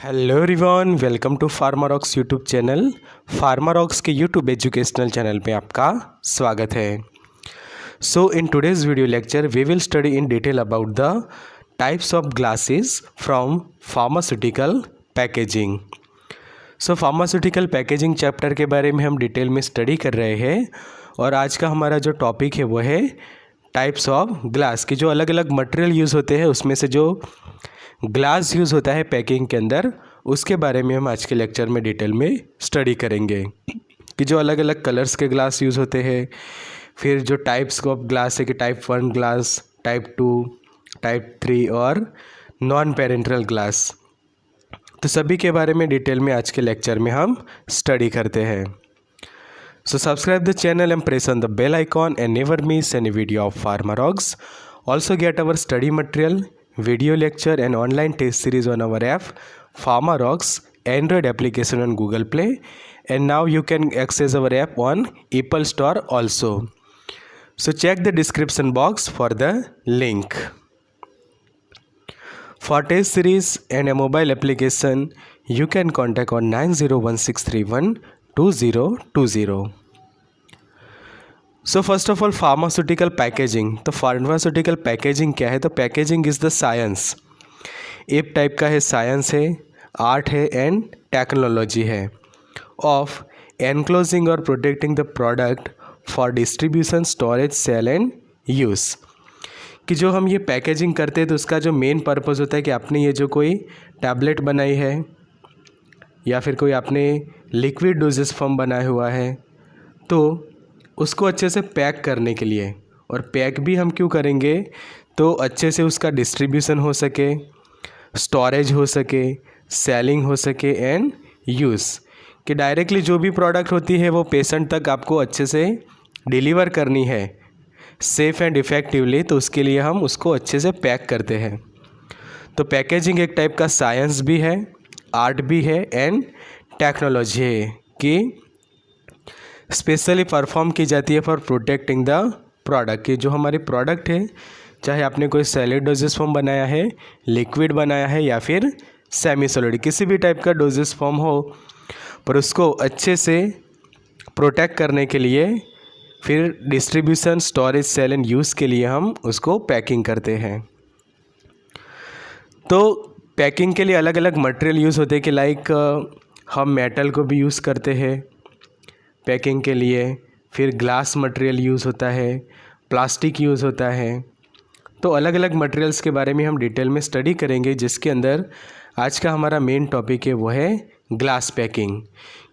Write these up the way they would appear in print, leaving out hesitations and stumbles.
Hello everyone, welcome to Pharmarocks YouTube channel. Pharmarocks के YouTube educational channel पे आपका स्वागत है। So in today's video lecture we will study in detail about the types of glasses from pharmaceutical packaging. So pharmaceutical packaging chapter के बारे में हम detail में स्टडी कर रहे हैं और आज का हमारा जो टॉपिक है वो है टाइप्स ऑफ ग्लास की जो अलग अलग मटेरियल यूज़ होते हैं उसमें से जो ग्लास यूज़ होता है पैकिंग के अंदर, उसके बारे में हम आज के लेक्चर में डिटेल में स्टडी करेंगे कि जो अलग अलग कलर्स के ग्लास यूज़ होते हैं, फिर जो टाइप्स ऑफ ग्लास है कि टाइप 1 ग्लास, टाइप 2, टाइप 3 और नॉन पेरेंटल ग्लास, तो सभी के बारे में डिटेल में आज के लेक्चर में हम स्टडी करते हैं। So subscribe the channel and press on the bell icon and never miss any video of Pharmarox. Also get our study material, video lecture and online test series on our app Pharmarocks Android application on Google Play, and now you can access our app on Apple Store also. So check the description box for the link. For test series and a mobile application you can contact on 9016312020. So first of all pharmaceutical packaging. तो pharmaceutical packaging क्या है? तो packaging is the science, एक type का है science है, art है and technology है ऑफ एनक्लोजिंग और protecting the product for distribution, storage, sale and use. कि जो हम ये पैकेजिंग करते हैं तो उसका जो मेन पर्पज़ होता है कि आपने ये जो कोई टैबलेट बनाई है या फिर कोई आपने लिक्विड डोजेस फॉर्म बनाया हुआ है तो उसको अच्छे से पैक करने के लिए, और पैक भी हम क्यों करेंगे तो अच्छे से उसका डिस्ट्रीब्यूशन हो सके, स्टोरेज हो सके, सेलिंग हो सके एंड यूज़, कि डायरेक्टली जो भी प्रोडक्ट होती है वो पेशेंट तक आपको अच्छे से डिलीवर करनी है सेफ़ एंड इफ़ेक्टिवली, तो उसके लिए हम उसको अच्छे से पैक करते हैं। तो पैकेजिंग एक टाइप का साइंस भी है, आर्ट भी है एंड टेक्नोलॉजी है कि स्पेशली परफॉर्म की जाती है फॉर प्रोटेक्टिंग द प्रोडक्ट। कि जो हमारे प्रोडक्ट है, चाहे आपने कोई सॉलिड डोजेस फॉर्म बनाया है, लिक्विड बनाया है या फिर सेमी सॉलिड, किसी भी टाइप का डोजेस फॉर्म हो, पर उसको अच्छे से प्रोटेक्ट करने के लिए फिर distribution, storage, sale and use के लिए हम उसको पैकिंग करते हैं। तो पैकिंग के लिए अलग अलग मटेरियल यूज़ होते हैं कि लाइक हम मेटल को भी यूज़ करते हैं पैकिंग के लिए, फिर ग्लास मटेरियल यूज़ होता है, प्लास्टिक यूज़ होता है। तो अलग अलग मटेरियल्स के बारे में हम डिटेल में स्टडी करेंगे, जिसके अंदर आज का हमारा मेन टॉपिक है वो है ग्लास पैकिंग।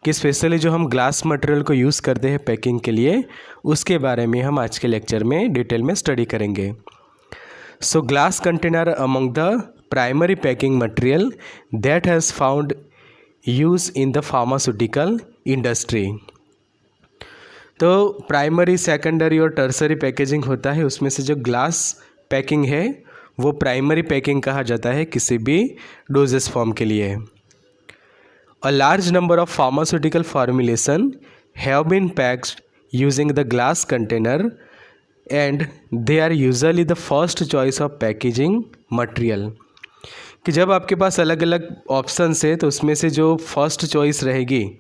कि स्पेशली जो हम ग्लास मटेरियल को यूज़ करते हैं पैकिंग के लिए, उसके बारे में हम आज के लेक्चर में डिटेल में स्टडी करेंगे। So glass container among the primary packing material that has found use in the pharmaceutical industry. तो प्राइमरी, सेकेंडरी और टर्सरी पैकेजिंग होता है, उसमें से जो ग्लास पैकिंग है वो प्राइमरी पैकिंग कहा जाता है किसी भी डोजेस फॉर्म के लिए। A large number of pharmaceutical formulation have been packed using the glass container and they are usually the first choice of packaging material. कि जब आपके पास अलग अलग ऑप्शंस है तो उसमें से जो फर्स्ट चॉइस रहेगी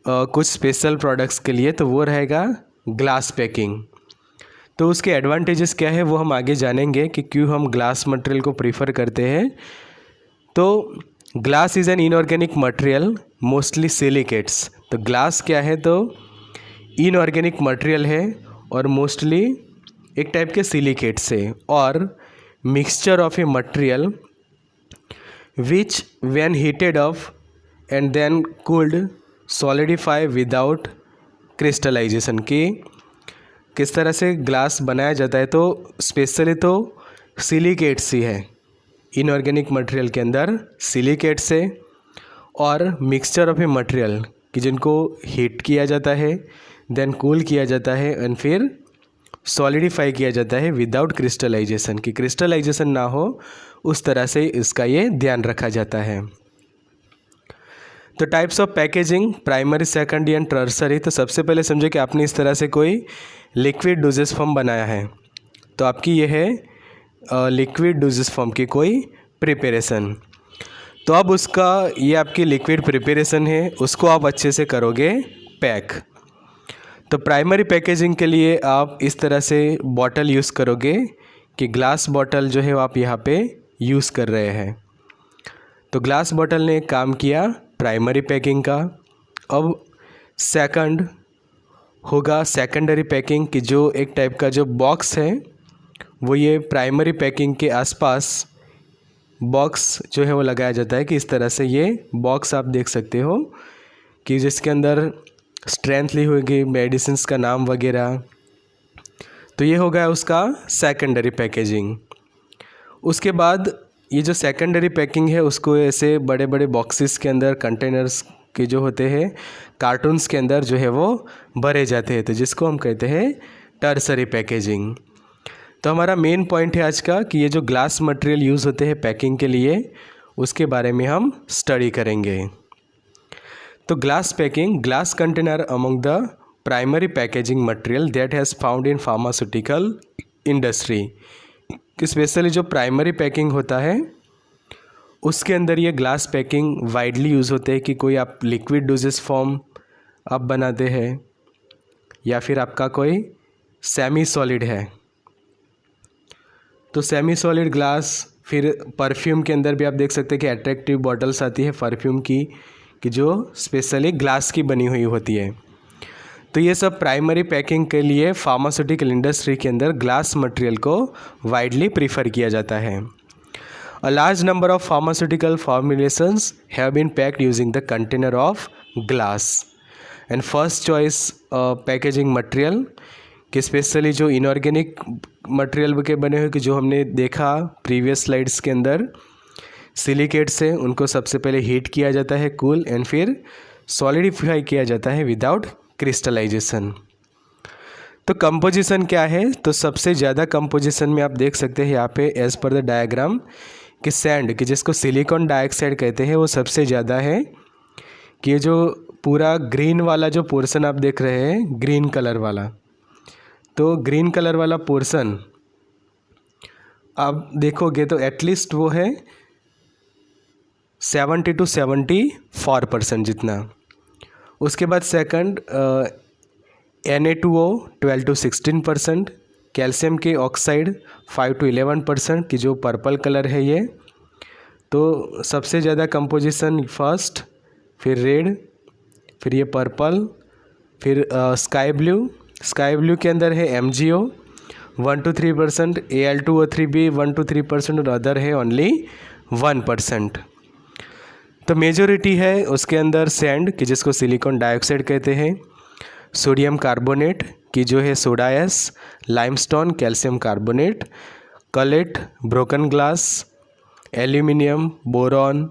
कुछ स्पेशल प्रोडक्ट्स के लिए तो वो रहेगा ग्लास पैकिंग। तो उसके एडवांटेजेस क्या है वो हम आगे जानेंगे कि क्यों हम ग्लास मटेरियल को प्रीफर करते हैं। तो glass is an inorganic material mostly silicates. तो ग्लास क्या है तो इनऑर्गेनिक मटेरियल है और मोस्टली एक टाइप के सिलिकेट्स है, और mixture of a material which when heated off and then cooled solidify without crystallization. की किस तरह से ग्लास बनाया जाता है तो स्पेशली तो सिलिकेट्स ही है, इनऑर्गेनिक मटेरियल के अंदर सिलिकेट्स है और मिक्सचर ऑफ ए मटेरियल कि जिनको हीट किया जाता है, देन कूल किया जाता है एंड फिर सॉलिडिफाई किया जाता है विदाउट क्रिस्टलाइजेशन। कि क्रिस्टलाइजेशन ना हो, उस तरह से इसका ये ध्यान रखा जाता है। तो types of packaging primary, secondary and tertiary. तो सबसे पहले समझो कि आपने इस तरह से कोई लिक्विड डोजेस फॉर्म बनाया है, तो आपकी ये है लिक्विड डोजेस फॉर्म की कोई प्रिपरेशन। तो अब उसका ये आपकी लिक्विड प्रिपरेशन है, उसको आप अच्छे से करोगे पैक। तो प्राइमरी पैकेजिंग के लिए आप इस तरह से बॉटल यूज़ करोगे कि ग्लास बॉटल जो है वो आप यहाँ पे यूज़ कर रहे हैं। तो ग्लास बॉटल ने काम किया प्राइमरी पैकिंग का। अब सेकंड होगा सेकेंडरी पैकिंग, कि जो एक टाइप का जो बॉक्स है वो ये प्राइमरी पैकिंग के आसपास बॉक्स जो है वो लगाया जाता है, कि इस तरह से ये बॉक्स आप देख सकते हो कि जिसके अंदर स्ट्रेंथ ली होगी, मेडिसिन्स का नाम वगैरह। तो ये हो गया उसका सेकेंडरी पैकेजिंग। उसके बाद ये जो सेकेंडरी पैकिंग है उसको ऐसे बड़े बड़े बॉक्सेस के अंदर, कंटेनर्स के जो होते हैं, कार्टून्स के अंदर जो है वो भरे जाते हैं, तो जिसको हम कहते हैं टर्सरी पैकेजिंग। तो हमारा मेन पॉइंट है आज का कि ये जो ग्लास मटेरियल यूज़ होते हैं पैकिंग के लिए, उसके बारे में हम स्टडी करेंगे। तो glass packing, glass container among the primary packaging material that has found in pharmaceutical industry, कि स्पेशली जो प्राइमरी पैकिंग होता है उसके अंदर ये ग्लास पैकिंग वाइडली यूज़ होते हैं, कि कोई आप लिक्विड डोजेस फॉर्म आप बनाते हैं या फिर आपका कोई सेमी सॉलिड है। तो सेमी सॉलिड ग्लास, फिर परफ्यूम के अंदर भी आप देख सकते हैं कि अट्रैक्टिव बॉटल्स आती है परफ्यूम की, कि जो स्पेशली ग्लास की बनी हुई होती है। तो ये सब प्राइमरी पैकिंग के लिए फार्मास्यूटिकल इंडस्ट्री के अंदर ग्लास मटेरियल को वाइडली प्रीफर किया जाता है। A large number of pharmaceutical formulations have been packed using the container of glass and first choice packaging material, कि स्पेशली जो इनऑर्गेनिक मटेरियल के बने हुए, कि जो हमने देखा प्रीवियस स्लाइड्स के अंदर, सिलिकेट से उनको सबसे पहले हीट किया जाता है कूल, एंड फिर सॉलिडिफाई किया जाता है विदाउट क्रिस्टलाइजेशन। तो कंपोजिशन क्या है, तो सबसे ज़्यादा कंपोजिशन में आप देख सकते हैं यहाँ पे एज पर द डायग्राम कि सैंड, कि जिसको सिलिकॉन डाइऑक्साइड कहते हैं, वो सबसे ज़्यादा है। कि ये जो पूरा ग्रीन वाला जो पोर्शन आप देख रहे हैं, ग्रीन कलर वाला, तो ग्रीन कलर वाला पोर्शन आप देखोगे तो एटलीस्ट वो है 70 to 74% जितना। उसके बाद सेकंड Na2O 12 to 16%, कैल्शियम के ऑक्साइड 5 to 11%, की जो पर्पल कलर है ये। तो सबसे ज़्यादा कंपोजिशन फर्स्ट, फिर रेड, फिर ये पर्पल, फिर स्काई ब्लू के अंदर है MgO 1 to 3%, Al2O3 भी 1 to 3%, और अदर है ओनली 1%। तो मेजोरिटी है उसके अंदर सैंड, कि जिसको सिलिकॉन डाइऑक्साइड कहते हैं, सोडियम कार्बोनेट, की जो है soda ash, limestone, calcium carbonate, cullet, broken glass, aluminium, boron,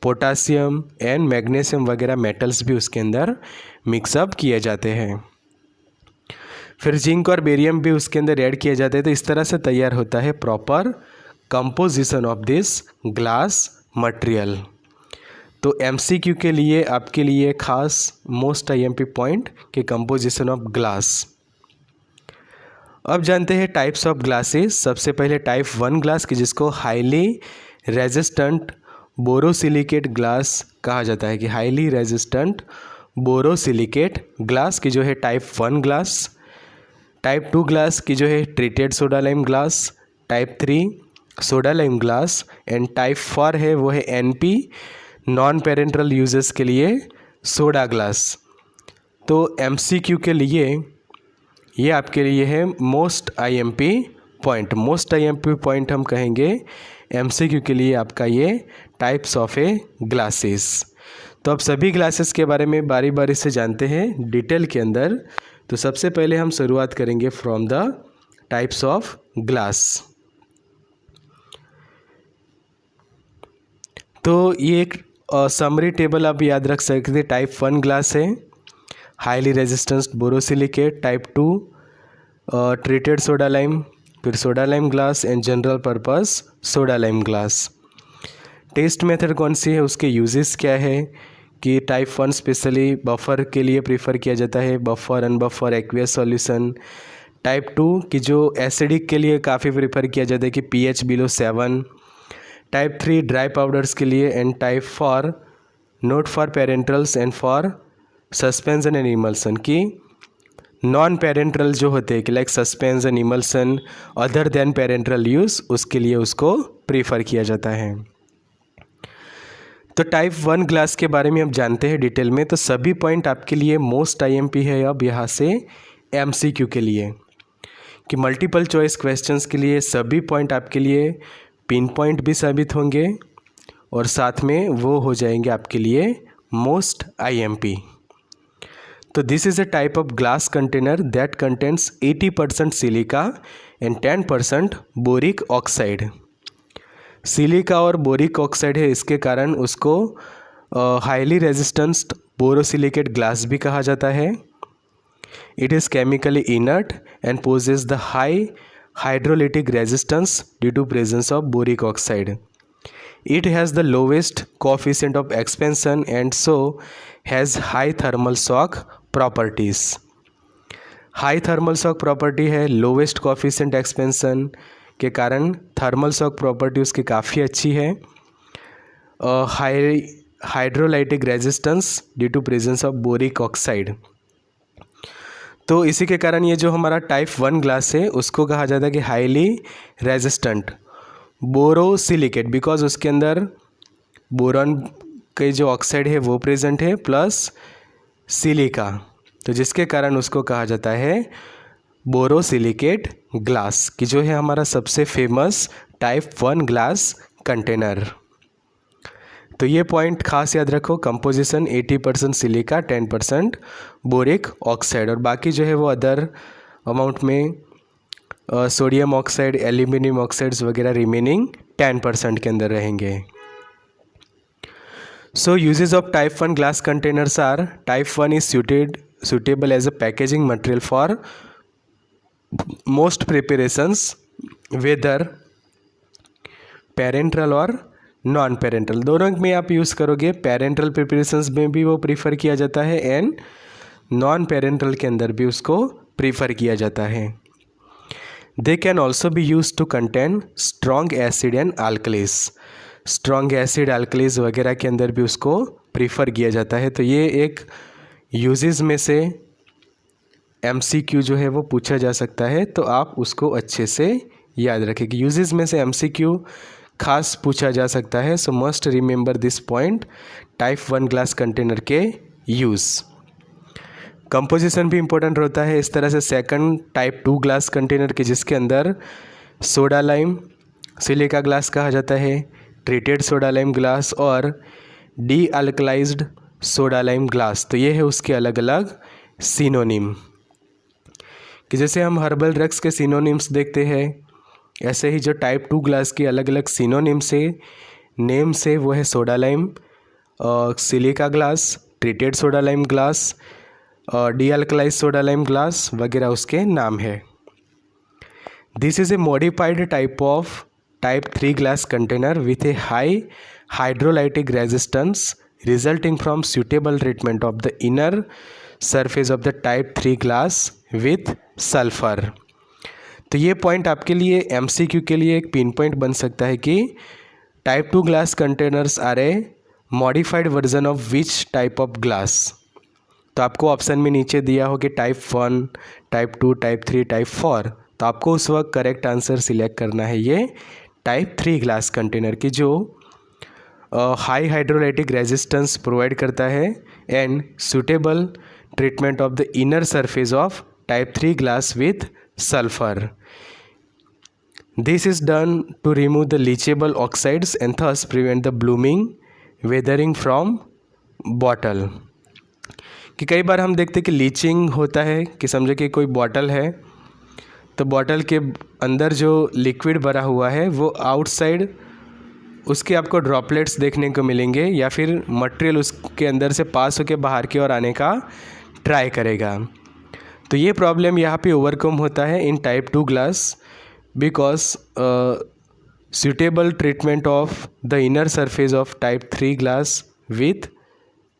potassium and magnesium वगैरह मेटल्स भी उसके अंदर मिक्सअप किए जाते हैं। फिर जिंक और बेरियम भी उसके अंदर ऐड किए जाते हैं। तो इस तरह से तैयार होता है proper composition of this glass material. तो MCQ के लिए आपके लिए खास मोस्ट IMP पॉइंट कि कंपोजिशन ऑफ ग्लास। अब जानते हैं टाइप्स ऑफ ग्लासेस। सबसे पहले टाइप 1 ग्लास, की जिसको हाईली रेजिस्टेंट बोरोसिलिकेट ग्लास कहा जाता है, कि हाईली रेजिस्टेंट बोरोसिलिकेट ग्लास की जो है टाइप 1 ग्लास। टाइप 2 ग्लास की जो है treated soda lime glass. Type 3 soda lime glass. And type 4 है वो है NP नॉन पेरेंटल यूजेस के लिए सोडा ग्लास। तो MCQ के लिए ये आपके लिए है most IMP point. Most IMP point हम कहेंगे MCQ के लिए आपका ये टाइप्स ऑफ ए ग्लासेस। तो अब सभी ग्लासेस के बारे में बारी बारी से जानते हैं डिटेल के अंदर। तो सबसे पहले हम शुरुआत करेंगे from the types of glass. तो ये एक समरी टेबल आप याद रख सकते हैं। टाइप 1 ग्लास है highly resistance borosilicate. Type 2 treated soda lime, फिर soda lime glass and general purpose soda lime glass. Test method कौन सी है, उसके यूजेस क्या है, कि टाइप 1 स्पेशली बफर के लिए प्रीफर किया जाता है, बफर अनबफर एक्वियस सॉल्यूशन। टाइप 2 की जो एसिडिक के लिए काफ़ी प्रीफर किया जाता है कि pH below 7। Type 3 dry powders के लिए, and type 4 note for parenterals and for suspension and emulsion की नॉन पेरेंट्रल जो होते हैं कि like suspension emulsion other than parenteral use, उसके लिए उसको प्रीफर किया जाता है। तो टाइप 1 ग्लास के बारे में आप जानते हैं डिटेल में, तो सभी पॉइंट आपके लिए मोस्ट आईएमपी है अब यहाँ से एमसीक्यू के लिए, कि मल्टीपल चॉइस क्वेश्चंस के लिए सभी पॉइंट आपके लिए पिन पॉइंट भी साबित होंगे और साथ में वो हो जाएंगे आपके लिए मोस्ट आईएमपी। तो this is a type of glass container that contains 80% silica and 10% boric oxide. Silica और बोरिक ऑक्साइड है, इसके कारण उसको हाईली रेजिस्टेंट बोरोसिलिकेट ग्लास भी कहा जाता है। It is chemically inert and possess the high hydrolytic resistance due to presence of boric oxide. It has the lowest coefficient of expansion and so has high thermal shock properties. High thermal shock property है, lowest coefficient expansion के कारण thermal shock property उसकी काफ़ी अच्छी है। High hydrolytic resistance due to presence of boric oxide। तो इसी के कारण ये जो हमारा टाइप 1 ग्लास है उसको कहा जाता है कि हाईली रेजिस्टेंट बोरोसिलिकेट, बिकॉज उसके अंदर बोरॉन के जो ऑक्साइड है वो प्रेजेंट है प्लस सिलिका, तो जिसके कारण उसको कहा जाता है बोरोसिलिकेट ग्लास, कि जो है हमारा सबसे फेमस टाइप 1 ग्लास कंटेनर। तो ये पॉइंट खास याद रखो, कंपोजिशन 80% सिलिका 10% बोरिक ऑक्साइड, और बाकी जो है वो अदर अमाउंट में सोडियम ऑक्साइड एल्यूमिनियम ऑक्साइड्स वगैरह रिमेनिंग 10% के अंदर रहेंगे। So uses of type 1 glass containers are, type 1 is suitable as a packaging material for most preparations whether parenteral और नॉन पेरेंट्रल, दोनों में आप यूज़ करोगे। पेरेंट्रल प्रिपरेशंस में भी वो प्रीफर किया जाता है एंड नॉन पेरेंट्रल के अंदर भी उसको प्रीफर किया जाता है। They can also be used to contain strong acid and alkalis। Strong acid alkalis वगैरह के अंदर भी उसको प्रीफर किया जाता है। तो ये एक यूजेस में से MCQ जो है वो पूछा जा सकता है, तो आप उसको अच्छे से याद रखें कि यूजेस में से MCQ खास पूछा जा सकता है। सो must remember this point, type 1 glass container के यूज़। कंपोजिशन भी इम्पोर्टेंट होता है इस तरह से। सेकंड टाइप 2 ग्लास कंटेनर के जिसके अंदर सोडा लाइम सिलिका ग्लास कहा जाता है, ट्रीटेड सोडा लाइम ग्लास और डी अल्कलाइज्ड सोडा लाइम ग्लास। तो ये है उसके अलग अलग सिनोनिम, कि जैसे हम हर्बल ड्रग्स के सिनोनिम्स देखते हैं, ऐसे ही जो टाइप 2 ग्लास के अलग अलग सिनोनिम से नेम से वो है soda lime, silica glass, treated soda lime glass, dealkalise soda lime glass वगैरह उसके नाम है। This is a modified type of type 3 glass container with a high hydrolytic resistance resulting from suitable treatment of the inner surface of the type 3 glass with sulphur. तो ये point आपके लिए MCQ के लिए एक पिन पॉइंट बन सकता है कि type 2 glass containers are a modified version of which type of glass. तो आपको ऑप्शन में नीचे दिया हो कि टाइप 1, टाइप 2, टाइप 3, टाइप 4, तो आपको उस वक्त करेक्ट आंसर सिलेक्ट करना है ये टाइप 3 ग्लास कंटेनर की, जो हाई हाइड्रोलाइटिक रेजिस्टेंस प्रोवाइड करता है and suitable treatment of the inner surface of type 3 glass with sulphur. This is done to remove the leachable oxides and thus prevent the blooming weathering from bottle. कि कई बार हम देखते हैं कि leaching होता है, कि समझे कि कोई बॉटल है तो बॉटल के अंदर जो लिक्विड भरा हुआ है वो आउटसाइड उसके आपको ड्रॉपलेट्स देखने को मिलेंगे, या फिर मटेरियल उसके अंदर से पास होकर बाहर की ओर आने का ट्राई करेगा। तो ये प्रॉब्लम यहाँ पे ओवरकम होता है in type 2 glass because suitable treatment of the inner surface of type 3 glass with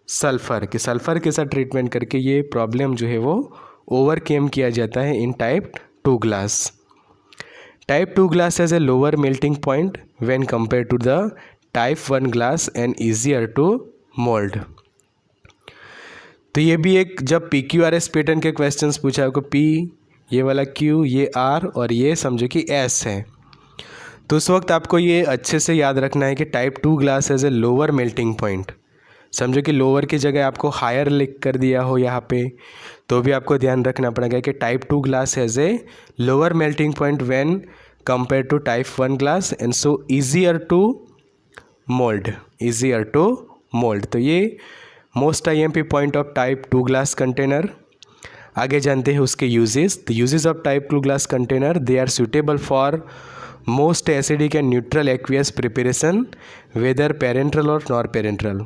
sulphur, कि सल्फ़र के साथ ट्रीटमेंट करके ये प्रॉब्लम जो है वो ओवरकम किया जाता है in type 2 glass. Type 2 glass has a lower melting point when compare to the type 1 glass and easier to mould. तो ये भी एक जब PQRS पैटर्न के क्वेश्चंस पूछा आपको P, ये वाला Q, ये R और ये समझो कि S है, तो उस वक्त आपको ये अच्छे से याद रखना है कि type 2 glass has a lower melting point. समझो कि लोअर की जगह आपको हायर लिख कर दिया हो यहाँ पे, तो भी आपको ध्यान रखना पड़ेगा कि type 2 glass has a lower melting point when compare to type 1 glass and so easier to mold, easier to mould. तो ये most IMP point of type 2 glass container. आगे जानते हैं उसके uses. The uses of type 2 glass container, they are suitable for most acidic and neutral aqueous preparation whether parenteral और nor parenteral.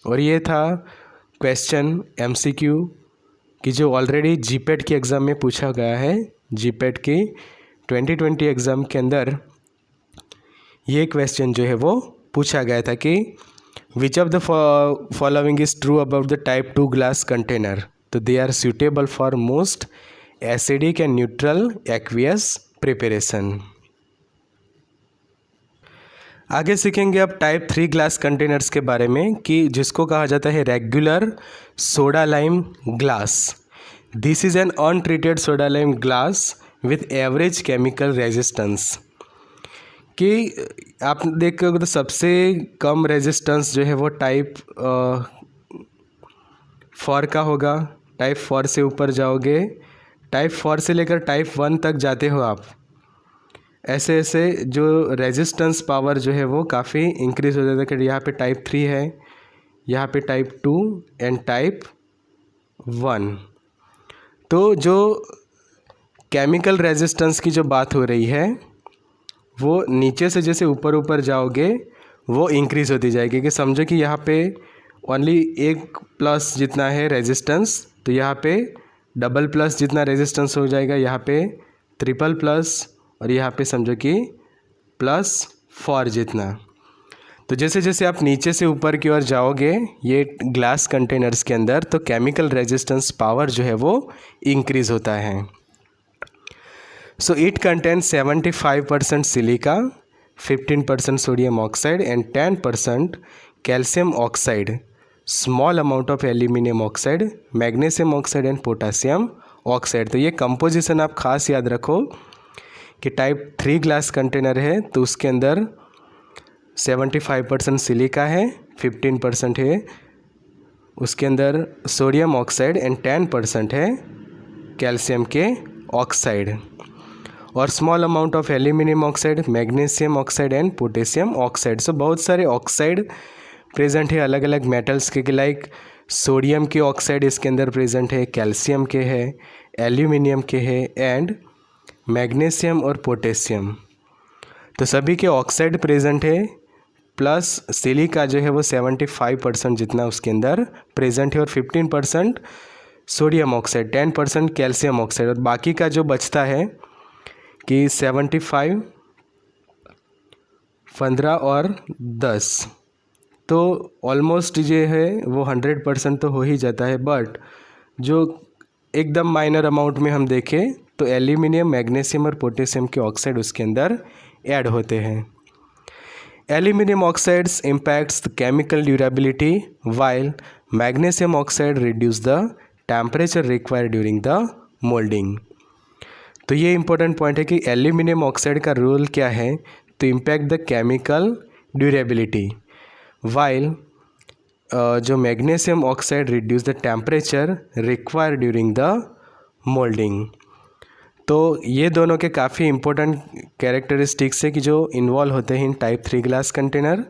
और ये था क्वेश्चन MCQ कि जो ऑलरेडी GPAT के एग्ज़ाम में पूछा गया है। GPAT के 2020 एग्ज़ाम के अंदर ये क्वेश्चन जो है वो पूछा गया था कि which of the following is true about the type 2 glass container. तो they are suitable for most acidic and neutral aqueous preparation. आगे सीखेंगे अब टाइप 3 ग्लास कंटेनर्स के बारे में कि जिसको कहा जाता है regular soda lime glass. This is an untreated soda lime glass with average chemical resistance. कि आप देखोगे तो सबसे कम रेजिस्टेंस जो है वो टाइप 4 का होगा। टाइप 4 से ऊपर जाओगे, टाइप 4 से लेकर टाइप 1 तक जाते हो आप, ऐसे ऐसे जो रेजिस्टेंस पावर जो है वो काफ़ी इंक्रीज़ हो जाता है। कि यहाँ पे टाइप 3 है, यहाँ पे टाइप 2 एंड टाइप 1। तो जो केमिकल रेजिस्टेंस की जो बात हो रही है वो नीचे से जैसे ऊपर ऊपर जाओगे वो इंक्रीज़ होती जाएगी। कि समझो कि यहाँ पे ओनली एक प्लस जितना है रेजिस्टेंस, तो यहाँ पे डबल प्लस जितना रेजिस्टेंस हो जाएगा, यहाँ पे ट्रिपल प्लस, और यहाँ पे समझो कि +4 जितना। तो जैसे जैसे आप नीचे से ऊपर की ओर जाओगे ये ग्लास कंटेनर्स के अंदर, तो केमिकल रेजिस्टेंस पावर जो है वो इंक्रीज़ होता है। So it contains 75% silica, 15% sodium oxide and 10% calcium oxide, small amount of aluminium oxide, magnesium oxide and potassium oxide. तो ये कंपोजिशन आप खास याद रखो कि टाइप 3 ग्लास कंटेनर है तो उसके अंदर 75% सिलिका है, 15% है उसके अंदर सोडियम ऑक्साइड एंड 10% है कैल्शियम के ऑक्साइड, और small amount of aluminium oxide, magnesium oxide and potassium oxide. So बहुत सारे ऑक्साइड प्रेजेंट है अलग अलग मेटल्स के, लाइक सोडियम के ऑक्साइड इसके अंदर प्रेजेंट है, कैल्शियम के है, एल्यूमिनियम के है एंड मैग्नीशियम और पोटेशियम। तो सभी के ऑक्साइड प्रेजेंट है, प्लस सिलिका जो है वो 75% जितना उसके अंदर प्रेजेंट है, और 15% सोडियम ऑक्साइड, 10% कैल्शियम ऑक्साइड, और बाकी का जो बचता है कि 75, 15 और 10, तो ऑलमोस्ट ये है वो 100% तो हो ही जाता है। बट जो एकदम माइनर अमाउंट में हम देखें तो एल्यूमिनियम, मैग्नीशियम और पोटेशियम के ऑक्साइड उसके अंदर ऐड होते हैं। Aluminium oxides impacts the chemical durability while magnesium oxide reduce the temperature required during the moulding. तो ये इंपॉर्टेंट पॉइंट है कि एल्यूमिनियम ऑक्साइड का रोल क्या है, तो impact the chemical durability while जो magnesium oxide reduce the temperature required during the moulding. तो ये दोनों के काफ़ी इंपॉर्टेंट कैरेक्टरिस्टिक्स है कि जो इन्वॉल्व होते हैं in type 3 glass container.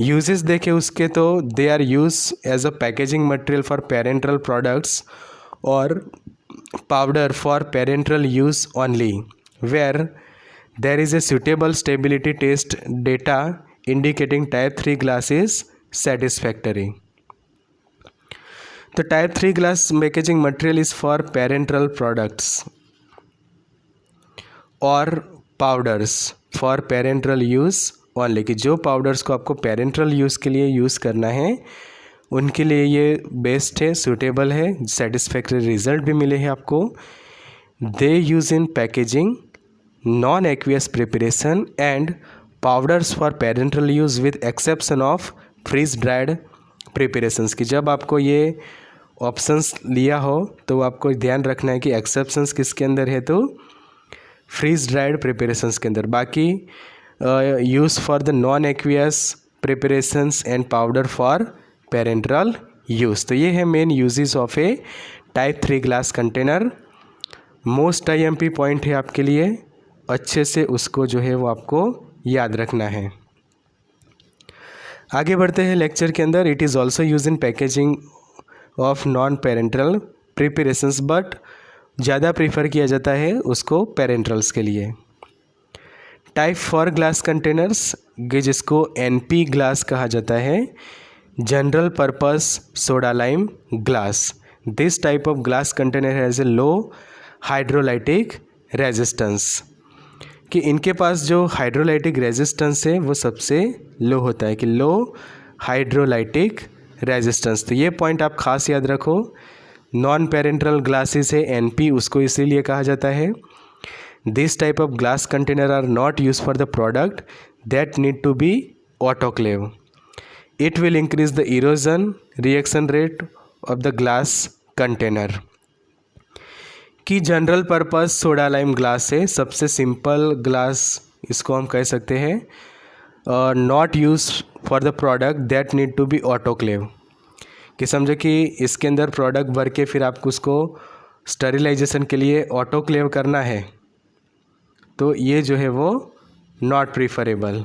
Uses देखे उसके तो they are use as a packaging material for parenteral products और powder for parenteral use only, where there is a suitable stability test data indicating type 3 glass is satisfactory. तो type 3 glass packaging material is for parenteral products और powders for parenteral use only, कि जो powders को आपको parenteral use के लिए use करना है उनके लिए ये बेस्ट है, सूटेबल है, सेटिस्फैक्टरी रिजल्ट भी मिले हैं आपको। They use in packaging non aqueous preparation and powders for parenteral use with exception of freeze dried preparations की जब आपको ये ऑप्शंस लिया हो तो आपको ध्यान रखना है कि एक्सेप्शंस किसके अंदर है, तो फ्रीज ड्राइड प्रिपरेशंस के अंदर। बाकी use for the non aqueous preparations and powder for parenteral use. तो ये है main uses of A type 3 glass container. Most IMP point है आपके लिए, अच्छे से उसको जो है वो आपको याद रखना है। आगे बढ़ते हैं लेक्चर के अंदर। It is also use in packaging of non parental preparations, but ज़्यादा प्रीफर किया जाता है उसको पेरेंटल्स के लिए। टाइप 4 ग्लास कंटेनर्स, जिसको NP ग्लास कहा जाता है, general purpose soda lime glass. This type of glass container has a low hydrolytic resistance, कि इनके पास जो हाइड्रोलाइटिक रेजिस्टेंस है वो सबसे लो होता है, कि लो हाइड्रोलाइटिक रेजिस्टेंस। तो ये पॉइंट आप खास याद रखो। नॉन पेरेंटल ग्लासेस है NP, उसको इसीलिए कहा जाता है। This type of glass container are not use for the product that need to be autoclave. It will increase the erosion reaction rate of the glass container. कि general purpose soda lime glass है, सबसे simple glass इसको हम कह सकते हैं, not use for the product that need to be autoclave, कि समझो कि इसके अंदर प्रोडक्ट भर के फिर आपको उसको स्टरिलाइजेशन के लिए ऑटोक्लेव करना है, तो ये जो है वो नॉट प्रीफरेबल,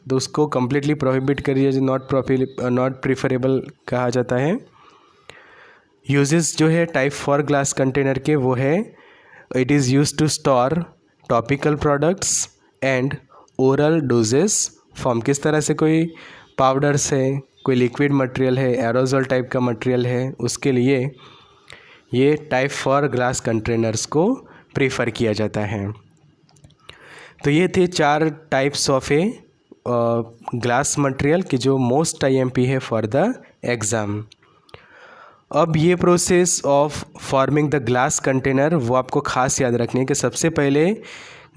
तो उसको कम्प्लीटली प्रोहिबिट करिए, जो नॉट प्रीफरेबल कहा जाता है। यूजेस जो है टाइप 4 ग्लास कंटेनर के वो है, it is use to store topical products and oral doses form. किस तरह से कोई पाउडर्स है, कोई लिक्विड मटेरियल है, एरोजोल टाइप का मटेरियल है, उसके लिए ये टाइप 4 ग्लास कंटेनर्स को प्रीफर किया जाता है। तो ये थे 4 types of a glass material की जो मोस्ट IMP है फॉर द एग्ज़ाम। अब ये process of forming the glass container वो आपको खास याद रखनी है कि सबसे पहले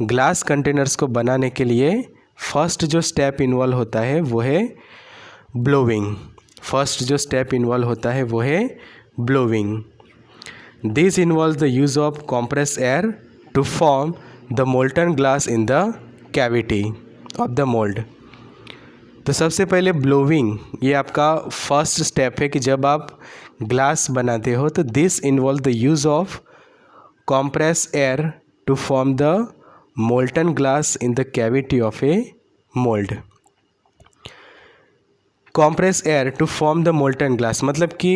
ग्लास कंटेनर्स को बनाने के लिए फर्स्ट जो स्टेप इन्वॉल्व होता है वो है ब्लोइंग। फर्स्ट जो स्टेप इन्वॉल्व होता है वो है blowing. This involves the use of compressed air to form the molten glass in the cavity of the mold. तो सबसे पहले ब्लोइंग ये आपका फर्स्ट स्टेप है कि जब आप ग्लास बनाते हो, तो this involve the use of compressed air to form the molten glass in the cavity of a mold. compressed air to form the molten glass मतलब कि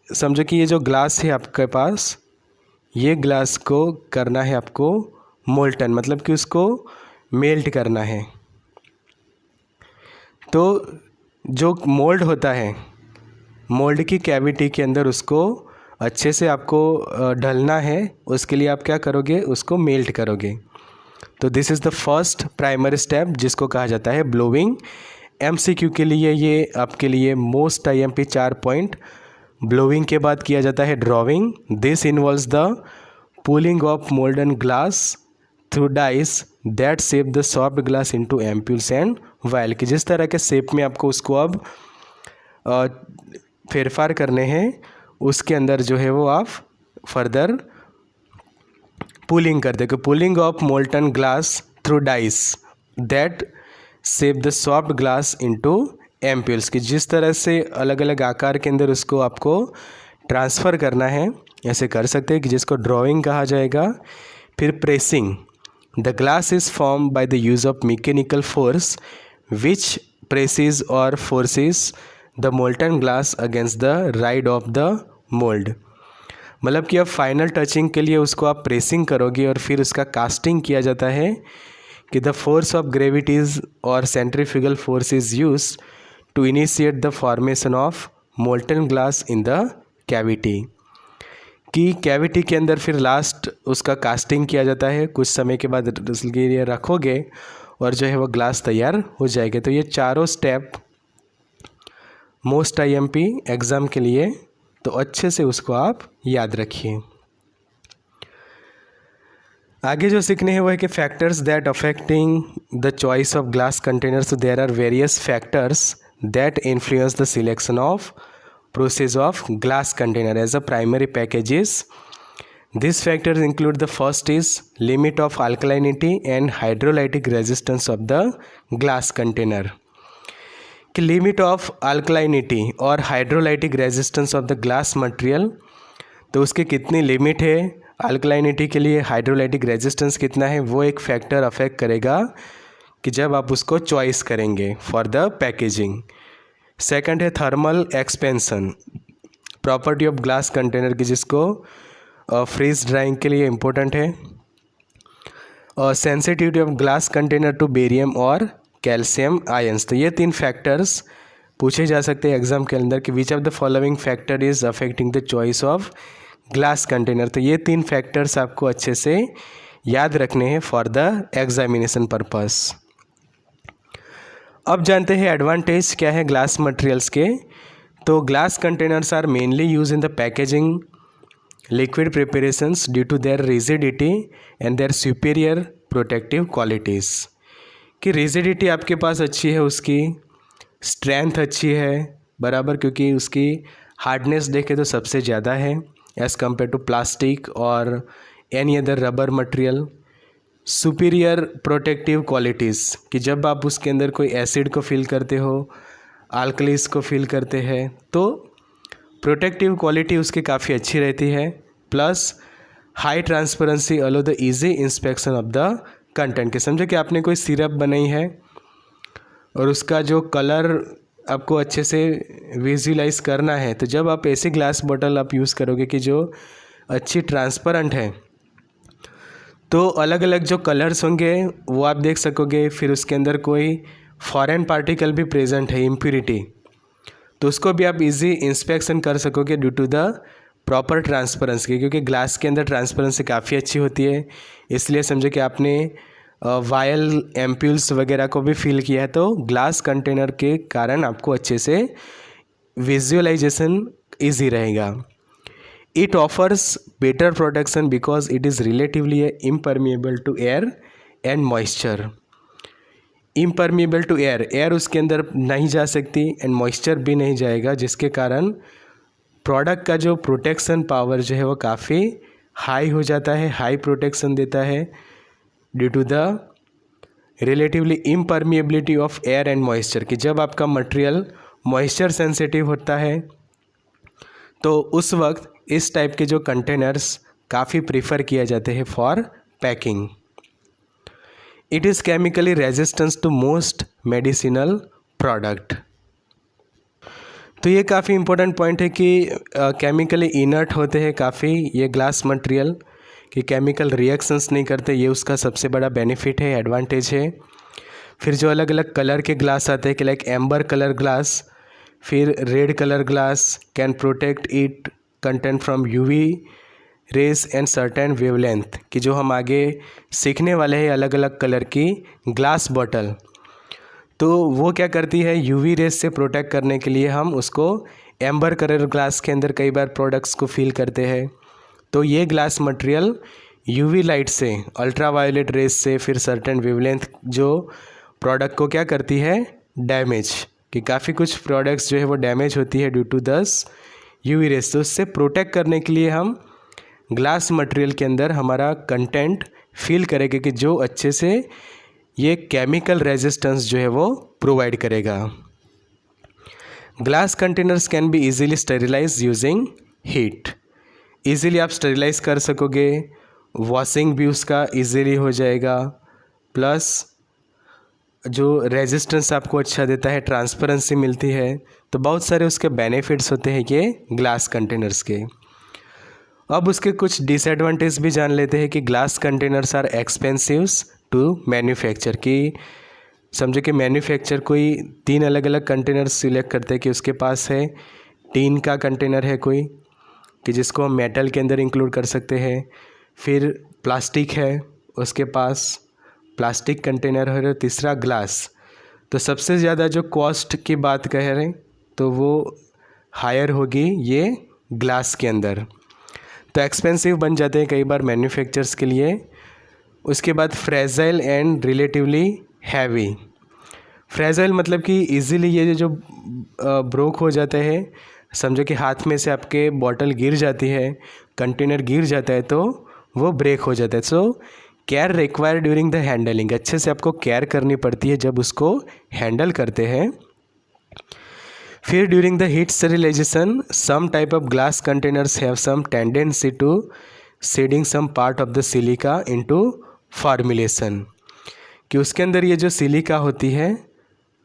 समझो कि ये जो ग्लास है आपके पास, ये ग्लास को करना है आपको मोल्टन, मतलब कि उसको मेल्ट करना है। तो जो मोल्ड होता है, मोल्ड की कैविटी के अंदर उसको अच्छे से आपको ढलना है, उसके लिए आप क्या करोगे, उसको मेल्ट करोगे। तो this is the first primary step जिसको कहा जाता है ब्लोइंग। MCQ के लिए ये आपके लिए मोस्ट IMP 4 पॉइंट। ब्लोइंग के बाद किया जाता है drawing. This involves the pulling of molten glass through dies that shape the soft glass into ampoules and vial, कि जिस तरह के शेप में आपको उसको अब फेरफार करने हैं, उसके अंदर जो है वो आप फर्दर पुलिंग करते, pulling of molten glass through dies that shape the soft glass into ampoules, कि जिस तरह से अलग अलग आकार के अंदर उसको आपको ट्रांसफ़र करना है, ऐसे कर सकते हैं कि जिसको ड्राइंग कहा जाएगा। फिर pressing, the glass is form by the use of mechanical force which presses और forces the molten glass against the ride of the mould. मतलब कि अब फाइनल टचिंग के लिए उसको आप प्रेसिंग करोगे और फिर उसका कास्टिंग किया जाता है, कि द फोर्स ऑफ ग्रेविटीज और centrifugal force is use to initiate the formation of molten glass in the cavity, कि कैविटी के अंदर फिर लास्ट उसका कास्टिंग किया जाता है। कुछ समय के बाद उसके लिए रखोगे और जो है वो ग्लास तैयार हो जाएगा। तो ये चारों स्टेप मोस्ट IMP एग्ज़ाम के लिए, तो अच्छे से उसको आप याद रखिए। आगे जो सीखने हैं वो है कि factors that affecting the choice of glass containers. There are various factors that influence the selection of process of glass container as a primary packages. These factors include the first is limit of alkalinity and hydrolytic resistance of the glass container. कि limit of अल्कलाइनिटी और hydrolytic resistance of the glass material, तो उसकी कितनी limit है अल्कलाइनिटी के लिए, hydrolytic resistance कितना है, वो एक फैक्टर अफेक्ट करेगा कि जब आप उसको चॉइस करेंगे फॉर द पैकेजिंग. सेकंड है thermal expansion, property of glass container की, जिसको फ्रीज ड्राइंग के लिए इम्पोर्टेंट है. और sensitivity of glass container to barium और कैल्शियम आयंस. तो ये 3 फैक्टर्स पूछे जा सकते हैं एग्जाम के अंदर कि which of the following factor is affecting the choice of glass container. तो ये 3 फैक्टर्स आपको अच्छे से याद रखने हैं फॉर द एग्जामिनेशन पर्पस. अब जानते हैं एडवांटेज क्या है ग्लास मटेरियल्स के. तो glass containers are mainly use in the packaging liquid preparations due to their rigidity and their superior protective qualities. कि रिजिडिटी आपके पास अच्छी है, उसकी स्ट्रेंथ अच्छी है बराबर, क्योंकि उसकी हार्डनेस देखें तो सबसे ज़्यादा है एज़ कम्पेयर टू प्लास्टिक और any other rubber material. Superior protective qualities कि जब आप उसके अंदर कोई एसिड को फिल करते हो, अल्कलीस को फिल करते हैं, तो प्रोटेक्टिव क्वालिटी उसकी काफ़ी अच्छी रहती है. Plus high transparency aloe the easy inspection of the content. के समझो कि आपने कोई सिरप बनाई है और उसका जो कलर आपको अच्छे से विजुलाइज करना है, तो जब आप ऐसी ग्लास बॉटल आप यूज़ करोगे कि जो अच्छी ट्रांसपेरेंट है, तो अलग अलग जो कलर्स होंगे वो आप देख सकोगे. फिर उसके अंदर कोई फॉरेन पार्टिकल भी प्रेजेंट है, इम्प्यूरिटी, तो उसको भी आप इजी इंस्पेक्शन कर सकोगे due to the proper transparency, क्योंकि ग्लास के अंदर ट्रांसपेरेंसी काफ़ी अच्छी होती है. इसलिए समझो कि आपने वायल एम्प्यूल्स वगैरह को भी फिल किया है, तो ग्लास कंटेनर के कारण आपको अच्छे से विजुअलाइजेशन ईजी रहेगा. It offers better protection because it is relatively impermeable to air and moisture. Impermeable to air, air उसके अंदर नहीं जा सकती एंड मॉइस्चर भी नहीं जाएगा, जिसके कारण प्रोडक्ट का जो प्रोटेक्शन पावर जो है वो काफ़ी हाई हो जाता है, हाई प्रोटेक्शन देता है due to the relatively impermeability of air and moisture. कि जब आपका मटेरियल मॉइस्चर सेंसिटिव होता है तो उस वक्त इस टाइप के जो कंटेनर्स काफ़ी प्रीफर किया जाते हैं for packing. It is chemically resistance to most medicinal product. तो ये काफ़ी इम्पोर्टेंट पॉइंट है कि केमिकली इनर्ट होते हैं काफ़ी ये ग्लास मटेरियल, कि केमिकल रिएक्शंस नहीं करते, ये उसका सबसे बड़ा बेनिफिट है, एडवांटेज है. फिर जो अलग अलग कलर के ग्लास आते हैं कि लाइक एम्बर कलर ग्लास, फिर red colour glass can protect it content from UV rays and certain wavelength. कि जो हम आगे सीखने वाले हैं अलग अलग कलर की ग्लास बॉटल, तो वो क्या करती है, यूवी रेस से प्रोटेक्ट करने के लिए हम उसको एम्बर कलर ग्लास के अंदर कई बार प्रोडक्ट्स को फिल करते हैं. तो ये ग्लास मटेरियल यूवी लाइट से, अल्ट्रावायोलेट रेस से, फिर सर्टेन वेवलेंथ जो प्रोडक्ट को क्या करती है, डैमेज. कि काफ़ी कुछ प्रोडक्ट्स जो है वो डैमेज होती है ड्यू टू दस यूवी रेस. तो उससे प्रोटेक्ट करने के लिए हम ग्लास मटेरियल के अंदर हमारा कंटेंट फिल करेंगे कि जो अच्छे से ये केमिकल रेजिस्टेंस जो है वो प्रोवाइड करेगा. Glass containers can be easily sterilise using heat. Easily आप स्टेरिलाइज कर सकोगे, वॉशिंग भी उसका इजीली हो जाएगा, प्लस जो रेजिस्टेंस आपको अच्छा देता है, ट्रांसपेरेंसी मिलती है. तो बहुत सारे उसके बेनिफिट्स होते हैं ये ग्लास कंटेनर्स के. अब उसके कुछ डिसएडवांटेज भी जान लेते हैं कि glass containers are expensives to manufacture. की समझो कि मैन्युफैक्चर कोई 3 अलग अलग कंटेनर्स सिलेक्ट करते हैं कि उसके पास है टीन का कंटेनर है कोई, कि जिसको हम मेटल के अंदर इंक्लूड कर सकते हैं, फिर प्लास्टिक है उसके पास, प्लास्टिक कंटेनर है, तीसरा ग्लास. तो सबसे ज़्यादा जो कॉस्ट की बात कह रहे हैं तो वो हायर होगी ये ग्लास के अंदर. तो एक्सपेंसिव बन जाते हैं कई बार मैन्युफैक्चरर्स के लिए. उसके बाद fragile and relatively heavy. Fragile मतलब कि इजीली ये जो ब्रोक हो जाता है, समझो कि हाथ में से आपके बॉटल गिर जाती है, कंटेनर गिर जाता है तो वो ब्रेक हो जाता है। So care require during the handling, अच्छे से आपको केयर करनी पड़ती है जब उसको हैंडल करते हैं। फिर during the heat sterilization some type of glass containers have some tendency to seeding some part of the silica into formulation, कि उसके अंदर ये जो सिलिका होती है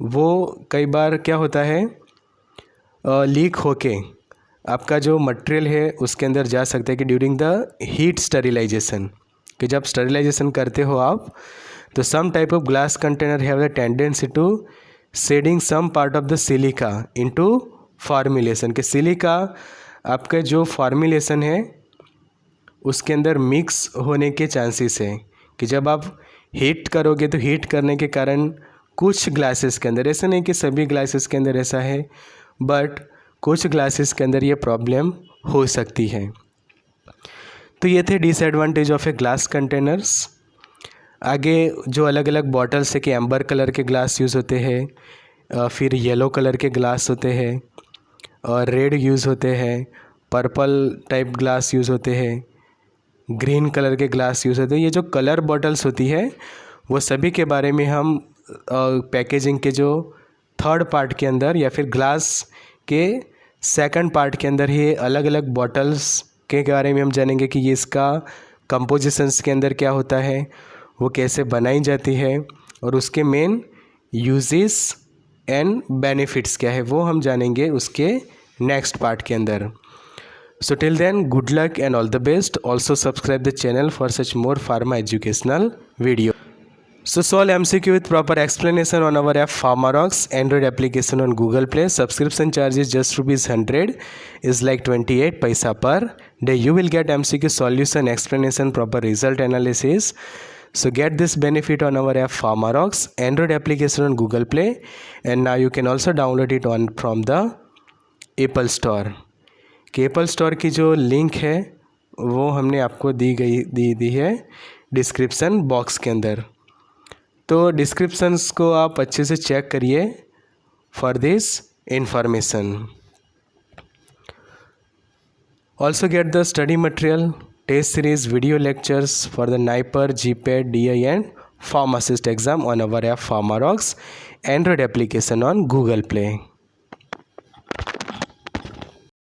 वो कई बार क्या होता है लीक होके आपका जो मटेरियल है उसके अंदर जा सकता है, कि ड्यूरिंग द हीट स्टेरिलाइजेशन, कि जब स्टेरिलाइजेशन करते हो आप तो some type of glass container have the tendency to shedding some part of the silica into formulation, कि सिलिका आपका जो फॉर्मुलेशन है उसके अंदर मिक्स होने के चांसेस है, कि जब आप हीट करोगे तो हीट करने के कारण कुछ ग्लासेस के अंदर, ऐसा नहीं कि सभी ग्लासेस के अंदर ऐसा है, बट कुछ ग्लासेस के अंदर ये प्रॉब्लम हो सकती है। तो ये थे disadvantage of a glass containers. आगे जो अलग अलग बॉटल्स है कि एम्बर कलर के ग्लास यूज़ होते हैं, फिर येलो कलर के ग्लास होते हैं और रेड यूज़ होते हैं, पर्पल टाइप ग्लास यूज़ होते हैं, ग्रीन कलर के ग्लास यूज़ होते हैं। ये जो कलर बॉटल्स होती है वो सभी के बारे में हम पैकेजिंग के जो थर्ड पार्ट के अंदर या फिर ग्लास के सेकंड पार्ट के अंदर ही अलग अलग बॉटल्स के बारे में हम जानेंगे कि ये इसका कंपोजिशंस के अंदर क्या होता है, वो कैसे बनाई जाती है और उसके मेन यूजेस एंड बेनिफिट्स क्या है, वो हम जानेंगे उसके नेक्स्ट पार्ट के अंदर। So till then, good luck and all the best. Also subscribe the channel for such more pharma educational video. So solve MCQ with proper explanation on our app Pharmarox Android application on Google Play. Subscription charge is just ₹100, is like 28 paisa per day. You will get MCQ solution, explanation, proper result analysis. So get this benefit on our app Pharmarox Android application on Google Play, and now you can also download it from the Apple Store. कि Apple store की जो link है वो हमने आपको दी है description box के अंदर, तो डिस्क्रिप्शंस को आप अच्छे से चेक करिए for this information. Also get the study material, test series, video lectures for the NIPER, GPAT, DI and pharmacist exam on our app Pharmarox Android application on Google Play.